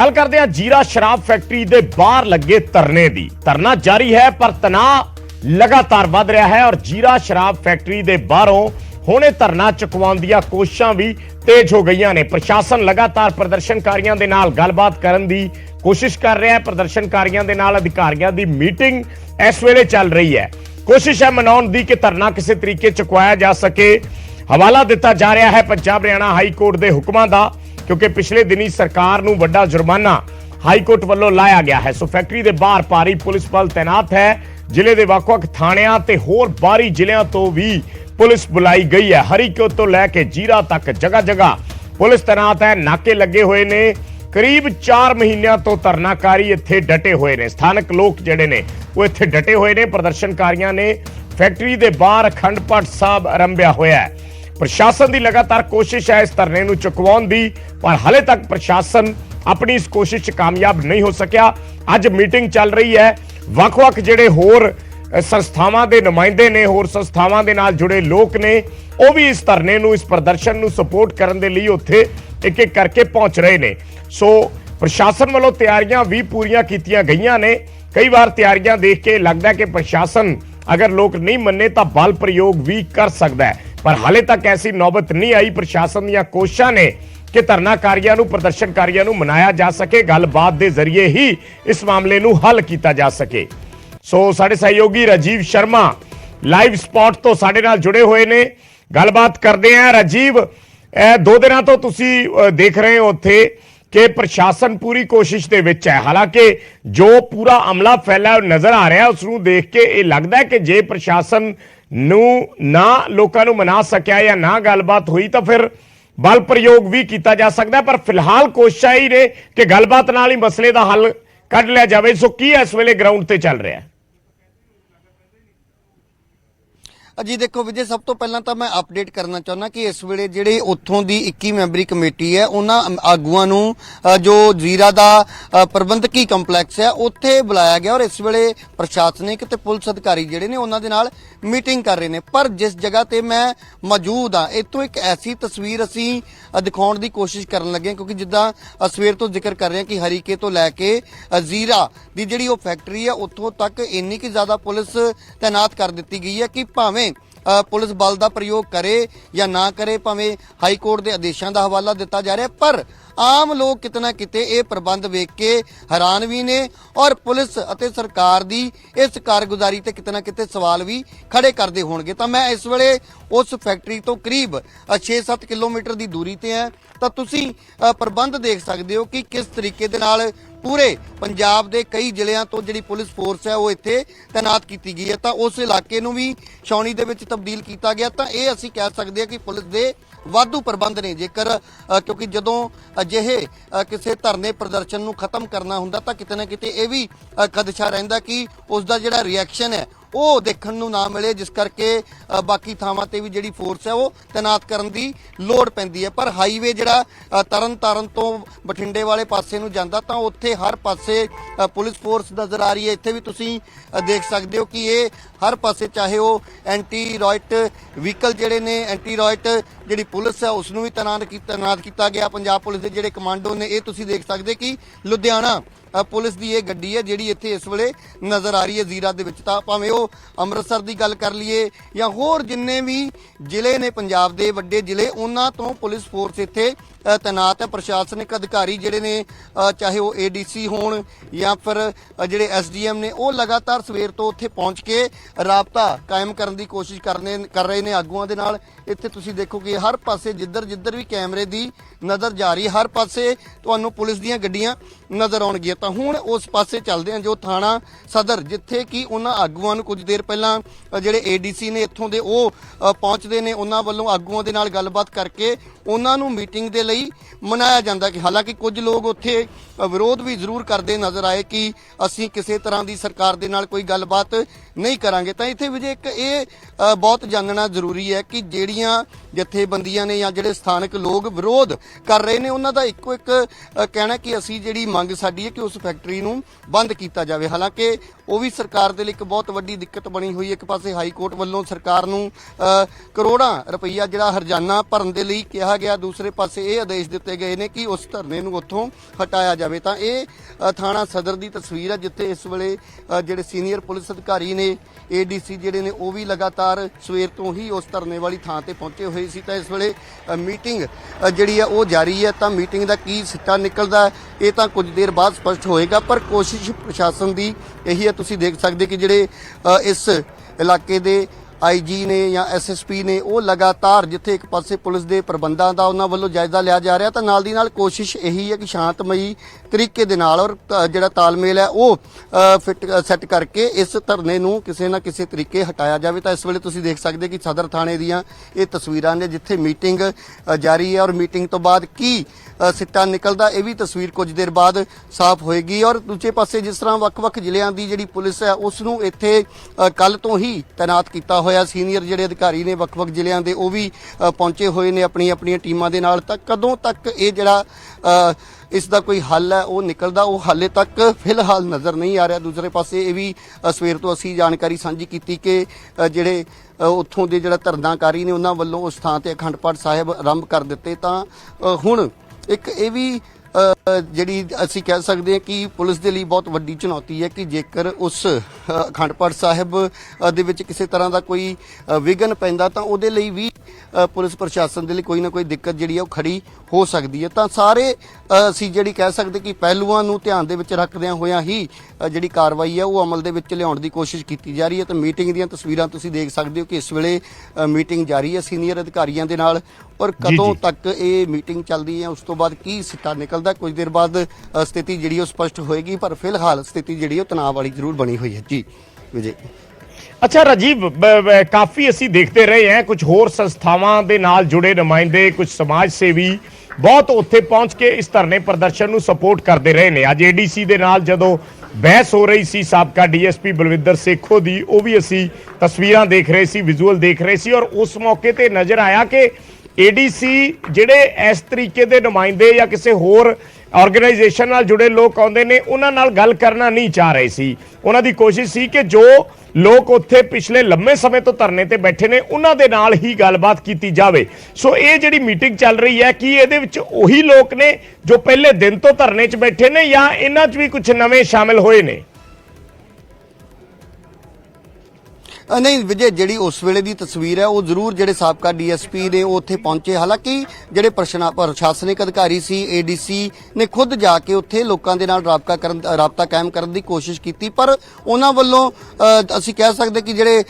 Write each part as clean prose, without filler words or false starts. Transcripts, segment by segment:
गल करते हैं जीरा शराब फैक्ट्री के बाहर लगे धरने की। धरना जारी है पर तनाव लगातार बढ़ रहा है और जीरा शराब फैक्ट्री के बाहरों हुणे धरना चुकवाउण दी कोशिशां भी तेज हो गई ने। प्रशासन लगातार प्रदर्शनकारियों के नाल गलबात करन दी कोशिश कर रहा है। प्रदर्शनकारियों के नाल अधिकारियों की मीटिंग इस वेले चल रही है। कोशिश है मनाउण दी कि धरना किसी तरीके चुकवाया जा सके। हवाला दिता जा रहा है पंजाब हरियाणा हाई कोर्ट के हुक्मां दा, क्योंकि पिछले दिनी सरकार नूं वड्डा जुर्माना हाईकोर्ट वालों लाया गया है। सो फैक्ट्री के बाहर भारी पुलिस बल तैनात है। जिले के वख-वख थाणियां ते होर बाहरी जिलियां तो भी पुलिस बुलाई गई है। हरीकोट तो लैके जीरा तक जगह जगह पुलिस तैनात है। नाके लगे हुए ने। करीब 4 महीनों तो धरनाकारी इत्थे डटे हुए ने। स्थानक लोग जिहड़े ने वो इत्थे डटे हुए ने। प्रदर्शनकारियों ने फैक्ट्री के बाहर अखंड पाठ साहब आरंभिया होया है। प्रशासन की लगातार कोशिश है इस धरने नूं चुकवाउण दी, पर हाले तक प्रशासन अपनी इस कोशिश च कामयाब नहीं हो सकिया। अज मीटिंग चल रही है। वख-वख जिहड़े होर संस्थावां दे नुमाइंदे ने, होर संस्थावां दे नाल जुड़े लोक ने, वो भी इस धरने नूं, इस प्रदर्शन नूं सपोर्ट करन दे लई उत्थे एक एक करके पहुंच रहे ने। सो प्रशासन वालों तैयारियां भी पूरीआं कीतीआं गईआं ने। कई बार तैयारियां देख के लगदा है कि प्रशासन अगर लोग नहीं मन्ने तो बल प्रयोग भी कर सकता है, पर हाले तक ऐसी नौबत नहीं आई। प्रशासन दी कोशिशां ने कि धरनाकारियों नूं, प्रदर्शनकारियों नूं मनाया जा सके, गलबात के जरिए ही इस मामले नूं हल किया जा सके। सो साडे सहयोगी राजीव शर्मा लाइव स्पॉट तो साडे नाल जुड़े हुए ने। गलबात करते हैं। राजीव, 2 दिनों तो तुसीं देख रहे हो उत्थे कि प्रशासन पूरी कोशिश दे विच है। हालांकि जो पूरा अमला फैला नजर आ रहा है उसनूं देख के ये लगता है कि जे प्रशासन नूं ना लोकां नूं मना सकिया या ना गलबात हुई तो फिर बल प्रयोग भी किया जा सकता है। पर फिलहाल कोशिश ही ने कि गलबात नाल ही मसले का हल कढ लिया जाए। सो की इस वेले ग्राउंड ते चल रहा है? जी देखो विजय, सब तो पहला तो मैं अपडेट करना चाहना कि इस वेले जिहड़े उत्थों दी 21 मैंबरी कमेटी है उन्हां आगूआं नूं जो जीरा दा प्रबंधकी कंपलैक्स है उत्थे बुलाया गया और इस वेले प्रशासनिक ते पुलिस अधिकारी जिहड़े ने उन्हां दे नाल मीटिंग कर रहे ने। पर जिस जगह ते मैं मौजूद हाँ इत्थों एक ऐसी तस्वीर असीं दिखाउण दी कोशिश करन लगे, क्योंकि जिद्दां सवेर तो जिक्र कर रहे हैं कि हरीके तो लैके जीरा दी जिहड़ी वो फैक्ट्री है उत्थों तक इन्नी कि ज्यादा पुलिस तैनात कर दित्ती गई है कि भावें पुलिस बल का प्रयोग करे या ना करे, भावें हाई कोर्ट के आदेशों का हवाला दिता जा रहा है, पर आम लोग किते ना किते ये प्रबंध वेख के हैरान भी ने और पुलिस अते सरकार दी इस कारगुजारी ते किते ना किते सवाल भी खड़े करते होणगे। तो मैं इस वेले उस फैक्ट्री तो करीब 6-7 किलोमीटर की दूरी ते है, तो तुसीं प्रबंध देख सकते हो कि किस तरीके दे नाल पूरे पंजाब के कई जिलियां तो जिहड़ी पुलिस फोर्स है वो इत्थे तैनात की गई है। तो उस इलाके नूं भी छाउणी दे विच तब्दील किया गया। तो ये असीं कह सकते हैं कि पुलिस दे वाधू प्रबंध ने। जेकर क्योंकि जदों अजिहे किसी धरने प्रदर्शन नूं खत्म करना हुंदा तां किते ना किते ये भी खदशा रहिंदा कि उसका जिहड़ा रिएक्शन है वो देखण नूं ना मिले, जिस करके बाकी थावां ते भी जिहड़ी फोर्स है वो तैनात करन दी लोड़ पैंदी है। पर हाईवे जिहड़ा तरन तारण तो बठिंडे वाले पासे नूं जांदा तां उत्थे हर पासे पुलिस फोर्स नज़र आ रही है। इत्थे भी तुसीं देख सकते हो कि ये हर पासे चाहे वो एंटी रॉयट व्हीकल जिहड़े ने, एंटी रॉयट जिहड़ी पुलिस है उसनूं भी तैनात किया गया। पंजाब पुलिस के जिहड़े कमांडो ने ये तुसीं देख सकते कि लुधियाना पुलिस की यह गड्डी है जिहड़ी इत्थे इस वेले नज़र आ रही है जीरा दे विच। तां भावें वो अमृतसर की गल कर लीए या होर जिन्ने भी जिले ने पंजाब के वड्डे जिले उन्हां तो पुलिस फोर्स इत्थे तैनात है। प्रशासनिक अधिकारी जिहड़े ने चाहे वो ADC होण या फिर जिहड़े SDM ने वो लगातार सवेर तो उत्थे पहुँच के राबता कायम करने की कोशिश कर रहे हैं आगूआं दे नाल। इत्थे तुसीं देखो कि हर पासे जिधर जिधर भी कैमरे की नज़र जा रही है हर पासे तुहानूं पुलिस दीयां गड्डियां नज़र आउणगीਆਂ। ਤਾਂ ਹੁਣ उस पासे चलते हैं जो थाना सदर जिथे कि उन्हां आगूआं नूं कुछ देर पहला जिहड़े ADC ने इत्थों दे वो पहुँचते हैं, उन्हां वल्लों आगूआं दे नाल गलबात करके उन्हां नूं मीटिंग दे लई मनाया जांदा। कि हालांकि कुछ लोग उत्थे विरोध भी जरूर करते नज़र आए कि असीं किसी तरह की सरकार दे नाल कोई गलबात ਨਹੀਂ ਕਰਾਂਗੇ। ਤਾਂ ਇੱਥੇ ਵਿਜੇ ਇੱਕ ਇਹ ਬਹੁਤ ਜਾਣਨਾ ਜ਼ਰੂਰੀ ਹੈ ਕਿ ਜਿਹੜੀਆਂ ਜਥੇਬੰਦੀਆਂ ਨੇ ਜਾਂ ਜਿਹੜੇ ਸਥਾਨਕ ਲੋਕ ਵਿਰੋਧ ਕਰ ਰਹੇ ਨੇ ਉਹਨਾਂ ਦਾ ਇੱਕੋ ਇੱਕ ਕਹਿਣਾ ਕਿ ਅਸੀਂ ਜਿਹੜੀ ਮੰਗ ਸਾਡੀ ਹੈ ਕਿ ਉਸ ਫੈਕਟਰੀ ਨੂੰ ਬੰਦ ਕੀਤਾ ਜਾਵੇ। ਹਾਲਾਂਕਿ ਉਹ ਵੀ ਸਰਕਾਰ ਦੇ ਲਈ ਇੱਕ ਬਹੁਤ ਵੱਡੀ ਦਿੱਕਤ ਬਣੀ ਹੋਈ ਹੈ। ਇੱਕ ਪਾਸੇ ਹਾਈ ਕੋਰਟ ਵੱਲੋਂ ਸਰਕਾਰ ਨੂੰ ਕਰੋੜਾਂ ਰੁਪਈਆ ਜਿਹੜਾ ਹਰਜਾਨਾ ਭਰਨ ਦੇ ਲਈ ਕਿਹਾ ਗਿਆ, ਦੂਸਰੇ ਪਾਸੇ ਇਹ ਆਦੇਸ਼ ਦਿੱਤੇ ਗਏ ਨੇ ਕਿ ਉਸ ਧਰਨੇ ਨੂੰ ਉੱਥੋਂ ਹਟਾਇਆ ਜਾਵੇ। ਤਾਂ ਇਹ ਥਾਣਾ ਸਦਰ ਦੀ ਤਸਵੀਰ ਹੈ ਜਿੱਥੇ ਇਸ ਵੇਲੇ ਜਿਹੜੇ ਸੀਨੀਅਰ ਪੁਲਿਸ ਅਧਿਕਾਰੀ ਨੇ, ADC ਜਿਹੜੇ ਨੇ, ਉਹ ਵੀ ਲਗਾਤਾਰ ਸਵੇਰ ਤੋਂ ਹੀ ਉਸ ਧਰਨੇ ਵਾਲੀ ਥਾਂ ਤੇ ਪਹੁੰਚੇ ਹੋਏ ਸੀ। ਤਾਂ ਇਸ ਵੇਲੇ ਮੀਟਿੰਗ ਜਿਹੜੀ ਹੈ ਉਹ ਜਾਰੀ ਹੈ। ਤਾਂ ਮੀਟਿੰਗ ਦਾ ਕੀ ਸਿੱਟਾ ਨਿਕਲਦਾ ਇਹ ਤਾਂ ਕੁਝ ਦੇਰ ਬਾਅਦ ਸਪਸ਼ਟ ਹੋਏਗਾ, ਪਰ ਕੋਸ਼ਿਸ਼ ਪ੍ਰਸ਼ਾਸਨ ਦੀ ਇਹੀ ਹੈ। ਤੁਸੀਂ ਦੇਖ ਸਕਦੇ ਕਿ ਜਿਹੜੇ ਇਸ ਇਲਾਕੇ ਦੇ IG ਨੇ ਜਾਂ SSP ਨੇ ਉਹ ਲਗਾਤਾਰ ਜਿੱਥੇ ਇੱਕ ਪਾਸੇ ਪੁਲਿਸ ਦੇ ਪ੍ਰਬੰਧਾਂ ਦਾ ਉਹਨਾਂ ਵੱਲੋਂ ਜਾਇਜ਼ਾ ਲਿਆ ਜਾ ਰਿਹਾ, ਤਾਂ ਨਾਲ ਦੀ ਨਾਲ ਕੋਸ਼ਿਸ਼ ਇਹੀ ਹੈ ਕਿ ਸ਼ਾਂਤਮਈ ਤਰੀਕੇ ਦੇ ਨਾਲ ਔਰ ਜਿਹੜਾ ਤਾਲਮੇਲ ਹੈ ਉਹ ਸੈੱਟ ਕਰਕੇ ਇਸ ਧਰਨੇ ਨੂੰ ਕਿਸੇ ਨਾ ਕਿਸੇ ਤਰੀਕੇ ਹਟਾਇਆ ਜਾਵੇ। ਤਾਂ ਇਸ ਵੇਲੇ ਤੁਸੀਂ ਦੇਖ ਸਕਦੇ ਕਿ ਸਦਰ ਥਾਣੇ ਦੀਆਂ ਇਹ ਤਸਵੀਰਾਂ ਨੇ ਜਿੱਥੇ ਮੀਟਿੰਗ ਜਾਰੀ ਹੈ ਔਰ ਮੀਟਿੰਗ ਤੋਂ ਬਾਅਦ ਕੀ ਸਿੱਟਾ ਨਿਕਲਦਾ ਇਹ ਵੀ ਤਸਵੀਰ ਕੁਝ ਦੇਰ ਬਾਅਦ ਸਾਫ਼ ਹੋਏਗੀ। ਔਰ ਦੂਜੇ ਪਾਸੇ ਜਿਸ ਤਰ੍ਹਾਂ ਵੱਖ-ਵੱਖ ਜ਼ਿਲ੍ਹਿਆਂ ਦੀ ਜਿਹੜੀ ਪੁਲਿਸ ਹੈ ਉਸ ਨੂੰ ਇੱਥੇ ਕੱਲ ਤੋਂ ਹੀ ਤਾਇਨਾਤ ਕੀਤਾ ਹੋਇਆ, ਸੀਨੀਅਰ ਜਿਹੜੇ ਅਧਿਕਾਰੀ ਨੇ ਵੱਖ-ਵੱਖ ਜ਼ਿਲ੍ਹਿਆਂ ਦੇ ਉਹ ਵੀ ਪਹੁੰਚੇ ਹੋਏ ਨੇ ਆਪਣੀਆਂ ਟੀਮਾਂ ਦੇ ਨਾਲ। ਤਾਂ ਕਦੋਂ ਤੱਕ ਇਹ ਜਿਹੜਾ ਇਸ ਦਾ ਕੋਈ ਹੱਲ ਹੈ ਉਹ ਨਿਕਲਦਾ, ਉਹ ਹਾਲੇ ਤੱਕ ਫਿਲਹਾਲ ਨਜ਼ਰ ਨਹੀਂ ਆ ਰਿਹਾ। ਦੂਸਰੇ ਪਾਸੇ ਇਹ ਵੀ ਸਵੇਰ ਤੋਂ ਅਸੀਂ ਜਾਣਕਾਰੀ ਸਾਂਝੀ ਕੀਤੀ ਕਿ ਜਿਹੜੇ ਉੱਥੋਂ ਦੇ ਜਿਹੜਾ ਧਰਨਾਕਾਰੀ ਨੇ ਉਹਨਾਂ ਵੱਲੋਂ ਉਸ ਥਾਂ ਤੇ ਅਖੰਡ ਪਾਠ ਸਾਹਿਬ ਆਰੰਭ ਕਰ ਦਿੱਤੇ। ਤਾਂ ਹੁਣ ਇੱਕ ਇਹ ਵੀ ਜਿਹੜੀ ਅਸੀਂ ਕਹਿ ਸਕਦੇ ਹਾਂ ਕਿ ਪੁਲਿਸ ਦੇ ਲਈ ਬਹੁਤ ਵੱਡੀ ਚੁਣੌਤੀ ਹੈ ਕਿ ਜੇਕਰ ਉਸ ਅਖੰਡ ਪਾਠ ਸਾਹਿਬ ਦੇ ਵਿੱਚ ਕਿਸੇ ਤਰ੍ਹਾਂ ਦਾ ਕੋਈ ਵਿਘਨ ਪੈਂਦਾ ਤਾਂ ਉਹਦੇ ਲਈ ਵੀ ਪੁਲਿਸ ਪ੍ਰਸ਼ਾਸਨ ਦੇ ਲਈ ਕੋਈ ਨਾ ਕੋਈ ਦਿੱਕਤ ਜਿਹੜੀ ਹੈ ਉਹ ਖੜੀ ਹੋ ਸਕਦੀ ਹੈ। ਤਾਂ ਸਾਰੇ ਅਸੀਂ ਜਿਹੜੀ ਕਹਿ ਸਕਦੇ ਕਿ ਪਹਿਲੂਆਂ ਨੂੰ ਧਿਆਨ ਦੇ ਵਿੱਚ ਰੱਖਦਿਆਂ ਹੋਇਆਂ ਹੀ ਜਿਹੜੀ ਕਾਰਵਾਈ ਹੈ ਉਹ ਅਮਲ ਦੇ ਵਿੱਚ ਲਿਆਉਣ ਦੀ ਕੋਸ਼ਿਸ਼ ਕੀਤੀ ਜਾ ਰਹੀ ਹੈ। ਤਾਂ ਮੀਟਿੰਗ ਦੀਆਂ ਤਸਵੀਰਾਂ ਤੁਸੀਂ ਦੇਖ ਸਕਦੇ ਹੋ ਕਿ ਇਸ ਵੇਲੇ ਮੀਟਿੰਗ ਜਾਰੀ ਹੈ ਸੀਨੀਅਰ ਅਧਿਕਾਰੀਆਂ ਦੇ ਨਾਲ, ਔਰ ਕਦੋਂ ਤੱਕ ਇਹ ਮੀਟਿੰਗ ਚੱਲਦੀ ਹੈ ਉਸ ਤੋਂ ਬਾਅਦ ਕੀ ਸਿੱਟਾ ਨਿਕਲਦਾ ਕੁਝ ਦੇਰ ਬਾਅਦ ਸਥਿਤੀ ਜਿਹੜੀ ਉਹ ਸਪਸ਼ਟ ਹੋਏਗੀ। ਪਰ ਫਿਲਹਾਲ ਸਥਿਤੀ ਜਿਹੜੀ ਉਹ ਤਣਾਅ ਵਾਲੀ ਜ਼ਰੂਰ ਬਣੀ ਹੋਈ ਹੈ। ਜੀ ਵਿਜੇ। ਅੱਛਾ ਰਾਜੀਵ, ਕਾਫੀ ਅਸੀਂ ਦੇਖਦੇ ਰਹੇ ਹਾਂ ਕੁਝ ਹੋਰ ਸੰਸਥਾਵਾਂ ਦੇ ਨਾਲ ਜੁੜੇ ਨੁਮਾਇੰਦੇ, ਕੁਝ ਸਮਾਜ ਸੇਵੀ ਬਹੁਤ ਉੱਥੇ ਪਹੁੰਚ ਕੇ ਇਸ ਧਰਨੇ ਪ੍ਰਦਰਸ਼ਨ ਨੂੰ ਸਪੋਰਟ ਕਰਦੇ ਰਹੇ ਨੇ। ਅੱਜ ADC ਦੇ ਨਾਲ ਜਦੋਂ ਬਹਿਸ ਹੋ ਰਹੀ ਸੀ ਸਾਬਕਾ DSP ਬਲਵਿੰਦਰ ਸੇਖੋ ਦੀ, ਉਹ ਵੀ ਅਸੀਂ ਤਸਵੀਰਾਂ ਦੇਖ ਰਹੇ ਸੀ, ਵਿਜ਼ੂਅਲ ਦੇਖ ਰਹੇ ਸੀ, ਔਰ ਉਸ ਮੌਕੇ ਤੇ ਨਜ਼ਰ ਆਇਆ ਕਿ ADC ਜਿਹੜੇ ਇਸ ਤਰੀਕੇ ਦੇ ਨੁਮਾਇੰਦੇ ਜਾਂ ਕਿਸੇ ਹੋਰ ਆਰਗੇਨਾਈਜੇਸ਼ਨ ਨਾਲ ਜੁੜੇ ਲੋਕ ਆਉਂਦੇ ਨੇ ਉਹਨਾਂ ਨਾਲ ਗੱਲ ਕਰਨਾ ਨਹੀਂ ਚਾਹ ਰਹੇ ਸੀ। ਉਹਨਾਂ ਦੀ ਕੋਸ਼ਿਸ਼ ਸੀ ਕਿ ਜੋ ਲੋਕ ਉੱਥੇ ਪਿਛਲੇ ਲੰਮੇ ਸਮੇਂ ਤੋਂ ਧਰਨੇ ਤੇ ਬੈਠੇ ਨੇ ਉਹਨਾਂ ਦੇ ਨਾਲ ਹੀ ਗੱਲਬਾਤ ਕੀਤੀ ਜਾਵੇ। ਸੋ ਇਹ ਜਿਹੜੀ ਮੀਟਿੰਗ ਚੱਲ ਰਹੀ ਹੈ ਕਿ ਇਹਦੇ ਵਿੱਚ ਉਹੀ ਲੋਕ ਨੇ ਜੋ ਪਹਿਲੇ ਦਿਨ ਤੋਂ ਧਰਨੇ 'ਚ ਬੈਠੇ ਨੇ ਜਾਂ ਇਹਨਾਂ 'ਚ ਵੀ ਕੁਝ ਨਵੇਂ ਸ਼ਾਮਿਲ ਹੋਏ ਨੇ? ਨਹੀਂ ਵਿਜੇ, ਜਿਹੜੀ ਉਸ ਵੇਲੇ ਦੀ ਤਸਵੀਰ ਹੈ ਉਹ ਜ਼ਰੂਰ ਜਿਹੜੇ ਸਾਬਕਾ DSP ਨੇ ਉਹ ਉੱਥੇ ਪਹੁੰਚੇ। ਹਾਲਾਂਕਿ ਜਿਹੜੇ ਪ੍ਰਸ਼ਾਸਨਿਕ ਅਧਿਕਾਰੀ ਸੀ, ADC ਨੇ ਖੁਦ ਜਾ ਕੇ ਉੱਥੇ ਲੋਕਾਂ ਦੇ ਨਾਲ ਰਾਬਤਾ ਕਾਇਮ ਕਰਨ ਦੀ ਕੋਸ਼ਿਸ਼ ਕੀਤੀ, ਪਰ ਉਹਨਾਂ ਵੱਲੋਂ ਅਸੀਂ ਕਹਿ ਸਕਦੇ ਕਿ ਜਿਹੜੇ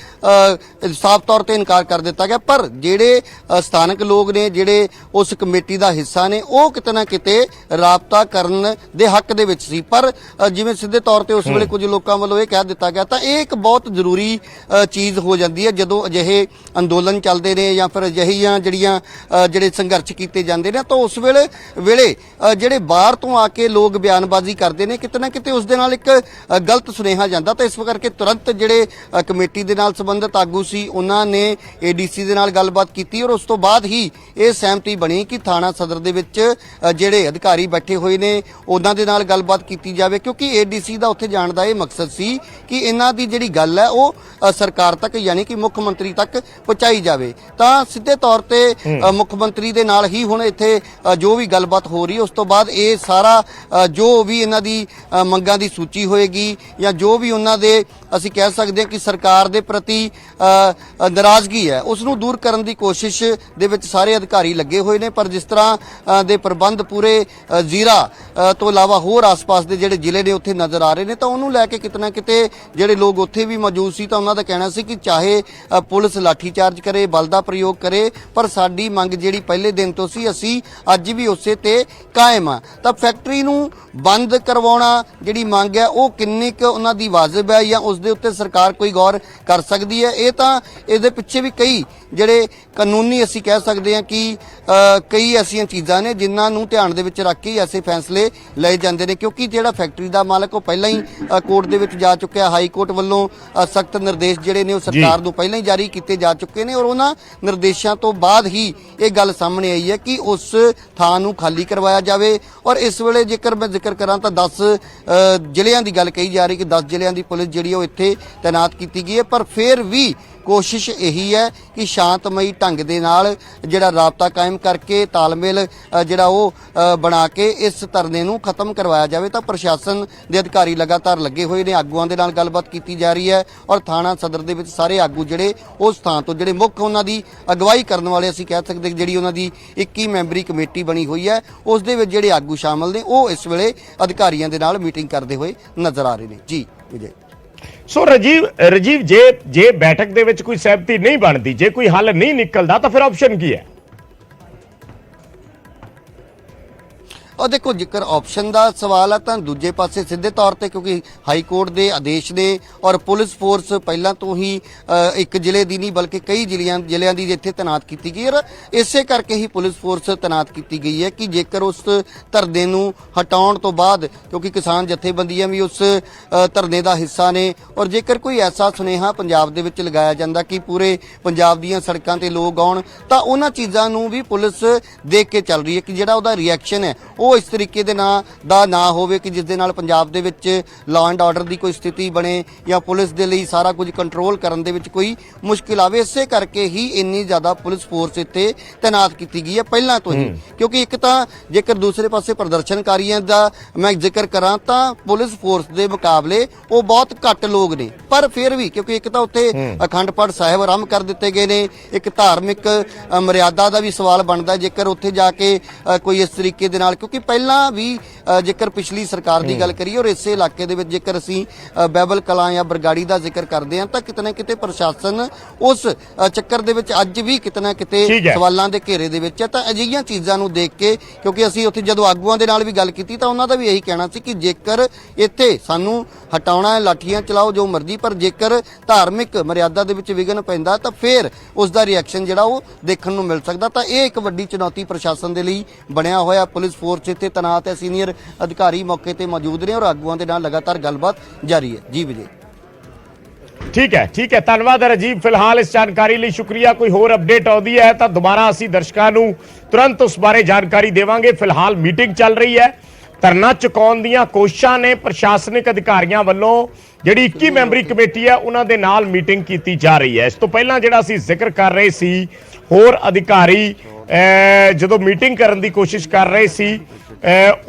ਸਾਫ਼ ਤੌਰ ਤੇ ਇਨਕਾਰ ਕਰ ਦਿੱਤਾ ਗਿਆ। ਪਰ ਜਿਹੜੇ ਸਥਾਨਕ ਲੋਕ ਨੇ, ਜਿਹੜੇ ਉਸ ਕਮੇਟੀ ਦਾ ਹਿੱਸਾ ਨੇ, ਉਹ ਕਿਤੇ ਨਾ ਕਿਤੇ ਰਾਬਤਾ ਕਰਨ ਦੇ ਹੱਕ ਦੇ ਵਿੱਚ ਸੀ। ਪਰ ਜਿਵੇਂ ਸਿੱਧੇ ਤੌਰ ਤੇ ਉਸ ਵੇਲੇ ਕੁਝ ਲੋਕਾਂ ਵੱਲੋਂ ਇਹ ਕਹਿ ਦਿੱਤਾ ਗਿਆ, ਤਾਂ ਇਹ ਇੱਕ ਬਹੁਤ ਜ਼ਰੂਰੀ ਚੀਜ਼ ਹੋ ਜਾਂਦੀ ਹੈ ਜਦੋਂ ਅਜਿਹੇ ਅੰਦੋਲਨ ਚੱਲਦੇ ਨੇ ਜਾਂ ਫਿਰ ਅਜਿਹੀਆਂ ਜਿਹੜੇ ਸੰਘਰਸ਼ ਕੀਤੇ ਜਾਂਦੇ ਨੇ। ਤਾਂ ਉਸ ਵੇਲੇ ਜਿਹੜੇ ਬਾਹਰ ਤੋਂ ਆ ਕੇ ਲੋਕ ਬਿਆਨਬਾਜ਼ੀ ਕਰਦੇ ਨੇ, ਕਿਤੇ ਨਾ ਕਿਤੇ ਉਸ ਦੇ ਨਾਲ ਇੱਕ ਗਲਤ ਸੁਨੇਹਾ ਜਾਂਦਾ। ਤਾਂ ਇਸ ਕਰਕੇ ਤੁਰੰਤ ਜਿਹੜੇ ਕਮੇਟੀ ਦੇ ਨਾਲ ਸੰਬੰਧਿਤ ਆਗੂ ਸੀ ਉਹਨਾਂ ਨੇ ADC ਦੇ ਨਾਲ ਗੱਲਬਾਤ ਕੀਤੀ, ਔਰ ਉਸ ਤੋਂ ਬਾਅਦ ਹੀ ਇਹ ਸਹਿਮਤੀ ਬਣੀ ਕਿ ਥਾਣਾ ਸਦਰ ਦੇ ਵਿੱਚ ਜਿਹੜੇ ਅਧਿਕਾਰੀ ਬੈਠੇ ਹੋਏ ਨੇ ਉਹਨਾਂ ਦੇ ਨਾਲ ਗੱਲਬਾਤ ਕੀਤੀ ਜਾਵੇ, ਕਿਉਂਕਿ ADC ਦਾ ਉੱਥੇ ਜਾਣ ਦਾ ਇਹ ਮਕਸਦ ਸੀ ਕਿ ਇਹਨਾਂ ਦੀ ਜਿਹੜੀ ਗੱਲ ਹੈ ਉਹ ਸਰਕਾਰ ਤੱਕ ਯਾਨੀ ਕਿ ਮੁੱਖ ਮੰਤਰੀ ਤੱਕ ਪਹੁੰਚਾਈ ਜਾਵੇ। ਤਾਂ ਸਿੱਧੇ ਤੌਰ ਤੇ ਮੁੱਖ ਮੰਤਰੀ ਦੇ ਨਾਲ ਹੀ ਹੁਣ ਇੱਥੇ ਜੋ ਵੀ ਗੱਲਬਾਤ ਹੋ ਰਹੀ ਹੈ ਉਸ ਤੋਂ ਬਾਅਦ ਇਹ ਸਾਰਾ ਜੋ ਵੀ ਇਹਨਾਂ ਦੀ ਮੰਗਾਂ ਦੀ ਸੂਚੀ ਹੋਏਗੀ ਜਾਂ ਜੋ ਵੀ ਉਹਨਾਂ ਦੇ ਅਸੀਂ ਕਹਿ ਸਕਦੇ ਹਾਂ ਕਿ ਸਰਕਾਰ ਦੇ ਪ੍ਰਤੀ ਨਾਰਾਜ਼ਗੀ ਹੈ ਉਸ ਨੂੰ ਦੂਰ ਕਰਨ ਦੀ ਕੋਸ਼ਿਸ਼ ਦੇ ਵਿੱਚ ਸਾਰੇ ਅਧਿਕਾਰੀ ਲੱਗੇ ਹੋਏ ਨੇ। ਪਰ ਜਿਸ ਤਰ੍ਹਾਂ ਦੇ ਪ੍ਰਬੰਧ ਪੂਰੇ ਜ਼ੀਰਾ ਤੋਂ ਇਲਾਵਾ ਹੋਰ ਆਸ-ਪਾਸ ਦੇ ਜਿਹੜੇ ਜ਼ਿਲ੍ਹੇ ਨੇ ਉੱਥੇ ਨਜ਼ਰ ਆ ਰਹੇ ਨੇ, ਤਾਂ ਉਹਨੂੰ ਲੈ ਕੇ ਕਿਤੇ ਨਾ ਕਿਤੇ ਜਿਹੜੇ ਲੋਕ ਉੱਥੇ ਵੀ ਮੌਜੂਦ ਸੀ ਤਾਂ ਉਹਨਾਂ ਦਾ ਕਹਿਣਾ ਸੀ ਕਿ ਚਾਹੇ ਪੁਲਿਸ ਲਾਠੀਚਾਰਜ ਕਰੇ, ਬਲ ਦਾ ਪ੍ਰਯੋਗ ਕਰੇ, ਪਰ ਸਾਡੀ ਮੰਗ ਜਿਹੜੀ ਪਹਿਲੇ ਦਿਨ ਤੋਂ ਸੀ ਅਸੀਂ ਅੱਜ ਵੀ ਉਸੇ ਤੇ ਕਾਇਮ ਆ। ਤਾਂ ਫੈਕਟਰੀ ਨੂੰ ਬੰਦ ਕਰਵਾਉਣਾ ਜਿਹੜੀ ਮੰਗ ਹੈ ਉਹ ਕਿੰਨੀ ਕੁ ਉਹਨਾਂ ਦੀ ਵਾਜਬ ਹੈ ਜਾਂ ਉਸ ਦੇ ਉੱਤੇ ਸਰਕਾਰ ਕੋਈ ਗੌਰ ਕਰ ਸਕਦੀ ਹੈ, ਇਹ ਤਾਂ ਇਹਦੇ ਪਿੱਛੇ ਵੀ ਕਈ ਜਿਹੜੇ ਕਾਨੂੰਨੀ ਅਸੀਂ ਕਹਿ ਸਕਦੇ ਹਾਂ ਕਿ ਕਈ ਐਸੀਆਂ ਚੀਜ਼ਾਂ ਨੇ ਜਿਨ੍ਹਾਂ ਨੂੰ ਧਿਆਨ ਦੇ ਵਿੱਚ ਰੱਖ ਕੇ ਐਸੇ ਫੈਸਲੇ ਲਏ ਜਾਂਦੇ ਨੇ, ਕਿਉਂਕਿ ਜਿਹੜਾ ਫੈਕਟਰੀ ਦਾ ਮਾਲਕ ਉਹ ਪਹਿਲਾਂ ਹੀ ਕੋਰਟ ਦੇ ਵਿੱਚ ਜਾ ਚੁੱਕਿਆ। ਹਾਈ ਕੋਰਟ ਵੱਲੋਂ ਸਖਤ ਨਿਰਦੇਸ਼ ਜਿਹੜੇ ਨੇ ਉਹ ਸਰਕਾਰ ਨੂੰ ਪਹਿਲਾਂ ਹੀ ਜਾਰੀ ਕੀਤੇ ਜਾ ਚੁੱਕੇ ਨੇ, ਔਰ ਉਹਨਾਂ ਨਿਰਦੇਸ਼ਾਂ ਤੋਂ ਬਾਅਦ ਹੀ ਇਹ ਗੱਲ ਸਾਹਮਣੇ ਆਈ ਹੈ ਕਿ ਉਸ ਥਾਂ ਨੂੰ ਖਾਲੀ ਕਰਵਾਇਆ ਜਾਵੇ। ਔਰ ਇਸ ਵੇਲੇ ਜੇਕਰ ਮੈਂ ਜ਼ਿਕਰ ਕਰਾਂ ਤਾਂ 10 ਜ਼ਿਲ੍ਹਿਆਂ ਦੀ ਗੱਲ ਕਹੀ ਜਾ ਰਹੀ ਕਿ 10 ਜ਼ਿਲ੍ਹਿਆਂ ਦੀ ਪੁਲਿਸ ਜਿਹੜੀ ਉਹ ਇੱਥੇ ਤੈਨਾਤ ਕੀਤੀ ਗਈ ਹੈ, ਪਰ ਫਿਰ ਵੀ ਕੋਸ਼ਿਸ਼ ਇਹੀ ਹੈ ਕਿ ਸ਼ਾਂਤਮਈ ਢੰਗ ਦੇ ਨਾਲ ਜਿਹੜਾ ਰਾਬਤਾ ਕਾਇਮ ਕਰਕੇ ਤਾਲਮੇਲ ਜਿਹੜਾ ਉਹ ਬਣਾ ਕੇ ਇਸ ਧਰਨੇ ਨੂੰ ਖਤਮ ਕਰਵਾਇਆ ਜਾਵੇ। ਤਾਂ ਪ੍ਰਸ਼ਾਸਨ ਦੇ ਅਧਿਕਾਰੀ ਲਗਾਤਾਰ ਲੱਗੇ ਹੋਏ ਨੇ, ਆਗੂਆਂ ਦੇ ਨਾਲ ਗੱਲਬਾਤ ਕੀਤੀ ਜਾ ਰਹੀ ਹੈ ਔਰ ਥਾਣਾ ਸਦਰ ਦੇ ਵਿੱਚ ਸਾਰੇ ਆਗੂ ਜਿਹੜੇ ਉਸ ਥਾਂ ਤੋਂ ਜਿਹੜੇ ਮੁੱਖ ਉਹਨਾਂ ਦੀ ਅਗਵਾਈ ਕਰਨ ਵਾਲੇ ਅਸੀਂ ਕਹਿ ਸਕਦੇ ਜਿਹੜੀ ਉਹਨਾਂ ਦੀ 21 ਮੈਂਬਰੀ ਕਮੇਟੀ ਬਣੀ ਹੋਈ ਹੈ ਉਸ ਦੇ ਵਿੱਚ ਜਿਹੜੇ ਆਗੂ ਸ਼ਾਮਲ ਨੇ ਉਹ ਇਸ ਵੇਲੇ ਅਧਿਕਾਰੀਆਂ ਦੇ ਨਾਲ ਮੀਟਿੰਗ ਕਰਦੇ ਹੋਏ ਨਜ਼ਰ ਆ ਰਹੇ ਨੇ। ਜੀ ਵਿਜੇ। ਸੋ ਰਜੀਵ ਜੇ ਬੈਠਕ ਦੇ ਵਿੱਚ ਕੋਈ ਸਹਿਮਤੀ ਨਹੀਂ ਬਣਦੀ, ਜੇ ਕੋਈ ਹੱਲ ਨਹੀਂ ਨਿਕਲਦਾ ਤਾਂ ਫਿਰ ਆਪਸ਼ਨ ਕੀ ਹੈ? और देखो जिक्र ऑप्शन का सवाल है तो दूजे पासे सीधे तौर पर क्योंकि हाई कोर्ट के आदेश ने और पुलिस फोर्स पहला तो ही एक जिले की नहीं बल्कि कई जिलियां की इत्थे तैनात की गई और इस करके ही पुलिस फोर्स तैनात की गई है कि जेकर उस धरने नूं हटाउण तो बाद क्योंकि किसान जथेबंदियां भी उस धरने का हिस्सा ने और जेकर कोई ऐसा सुनेहा पंजाब दे विच लगाया जांदा कि पूरे पंजाब दीयां सड़कां ते लोग आउण तां उन्हां चीज़ां नूं भी पुलिस देख के चल रही है कि जिहड़ा उहदा रिएक्शन है वो इस तरीके दे ना होवे कि जिस दे नाल पंजाब दे विच लॉ एंड ऑर्डर की कोई स्थिति बने या पुलिस दे लई सारा कुछ कंट्रोल करन दे विच कोई मुश्किल आवे। इसे करके ही इन्नी ज़्यादा पुलिस फोर्स इत्थे तैनात की गई है पहला तो ही, क्योंकि एक तां जेकर दूसरे पासे प्रदर्शनकारियों का मैं जिक्र करा तां पुलिस फोर्स के मुकाबले वो बहुत घट लोग ने, पर फिर भी क्योंकि एक तां उत्थे अखंड पाठ साहिब आरंभ कर दिते गए ने, एक धार्मिक मर्यादा का भी सवाल बनता है जेकर उत्थे जाके कोई इस तरीके दे नाल क्योंकि पहला भी जेकर पिछली सरकार की गल करिए और इस इलाके दे विच जेकर असीं बैबल कलां या बरगाड़ी का जिक्र करते हैं तो किते ना किते प्रशासन उस चक्कर दे विच अज भी किते ना किते सवालों के घेरे दे विच है। तां अजिहियां चीज़ां नूं देख के क्योंकि असीं उत्थे जदों आगूआं दे नाल भी गल कीती तां उन्हां दा भी यही कहना सी कि जेकर इत्थे सानूं हटाउणा है लाठियां चलाओ जो मर्जी, पर जेकर धार्मिक मर्यादा दे विच विघन पैंदा तां फिर उसका रिएक्शन जिहड़ा वो देखण नूं मिल सकदा। तां इह एक वड्डी चुनौती प्रशासन दे लई बणिया होया। पुलिस फोर्स इत्थे तैनात है, सीनियर अधिकारी मौके ते मौजूद ने और आगूआं दे नाल लगातार गलबात जारी है। जी विजय। ठीक है धन्यवाद राजीव। फिलहाल इस जानकारी लिए शुक्रिया। कोई होर अपडेट आउंदी है तो दोबारा असीं दर्शकां नूं तुरंत उस बारे जानकारी देवांगे। फिलहाल मीटिंग चल रही है, धरना चुकाउण दीआं कोशिशां ने प्रशासनिक अधिकारियों वालों जिहड़ी 21 मैंबरी कमेटी है उन्हां दे नाल मीटिंग की जा रही है। इस तो पहलां जिहड़ा असीं जिक्र कर रहे सी होर अधिकारी जदों मीटिंग करन दी कोशिश कर रहे सी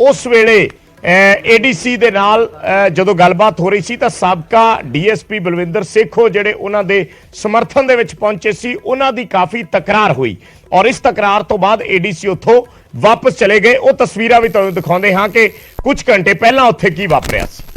उस वेले एडीसी दे नाल जदों गलबात हो रही सी तां साबका डीएसपी बलविंदर सेखो जिहड़े उन्हां दे समर्थन दे विच पहुंचे सी उन्हां दी काफ़ी तकरार हुई और इस तकरार तो बाद एडीसी उत्थों वापस चले गए। वो तस्वीरां भी तुहानूं दिखाउंदे हां कि कुछ घंटे पहलां उत्थे की वापरिया सी।